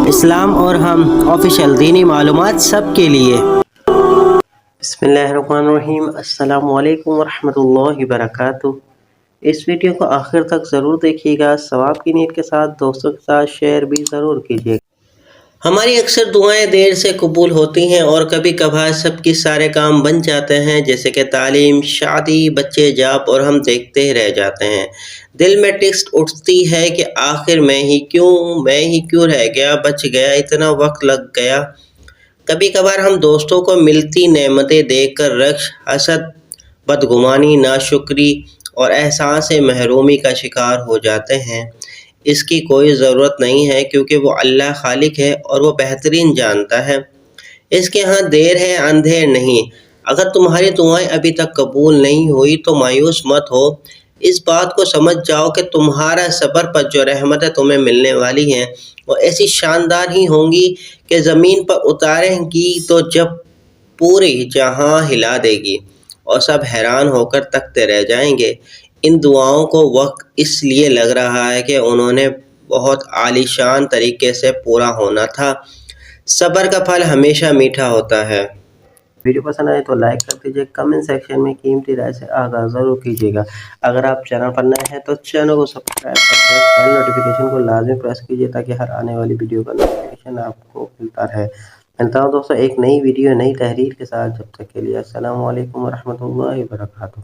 اسلام اور ہم آفیشیل دینی معلومات سب کے لیے۔ بسم اللہ الرحمن الرحیم۔ السلام علیکم ورحمۃ اللہ وبرکاتہ۔ اس ویڈیو کو آخر تک ضرور دیکھیے گا، ثواب کی نیت کے ساتھ دوستوں کے ساتھ شیئر بھی ضرور کیجیے گا۔ ہماری اکثر دعائیں دیر سے قبول ہوتی ہیں اور کبھی کبھار سب کے سارے کام بن جاتے ہیں، جیسے کہ تعلیم، شادی، بچے جاب، اور ہم دیکھتے ہی رہ جاتے ہیں۔ دل میں ٹکس اٹھتی ہے کہ آخر میں ہی کیوں رہ گیا، بچ گیا، اتنا وقت لگ گیا۔ کبھی کبھار ہم دوستوں کو ملتی نعمتیں دیکھ کر رشک، حسد، بدگمانی، ناشکری اور احساس محرومی کا شکار ہو جاتے ہیں۔ اس کی کوئی ضرورت نہیں ہے، کیونکہ وہ اللہ خالق ہے اور وہ بہترین جانتا ہے۔ اس کے ہاں دیر ہے، اندھیر نہیں۔ اگر تمہاری دعائیں ابھی تک قبول نہیں ہوئی تو مایوس مت ہو۔ اس بات کو سمجھ جاؤ کہ تمہارا صبر پر جو رحمتیں تمہیں ملنے والی ہیں وہ ایسی شاندار ہی ہوں گی کہ زمین پر اتاریں گی تو جب پوری جہاں ہلا دے گی اور سب حیران ہو کر تکتے رہ جائیں گے۔ ان دعاؤں کو وقت اس لیے لگ رہا ہے کہ انہوں نے بہت عالیشان طریقے سے پورا ہونا تھا۔ صبر کا پھل ہمیشہ میٹھا ہوتا ہے۔ ویڈیو پسند آئے تو لائک کر دیجیے، کمنٹ سیکشن میں قیمتی رائے سے آغاز ضرور کیجیے گا۔ اگر آپ چینل پر نئے ہیں تو چینل کو سبسکرائب کرتے بیل نوٹیفیکیشن کو لازمی پریس کیجیے تاکہ ہر آنے والی ویڈیو کا نوٹیفیکیشن آپ کو ملتا رہے۔ ملتا ہوں دوستوں ایک نئی ویڈیو نئی تحریر کے ساتھ، جب تک کے لیے السلام علیکم ورحمۃ اللہ وبرکاتہ۔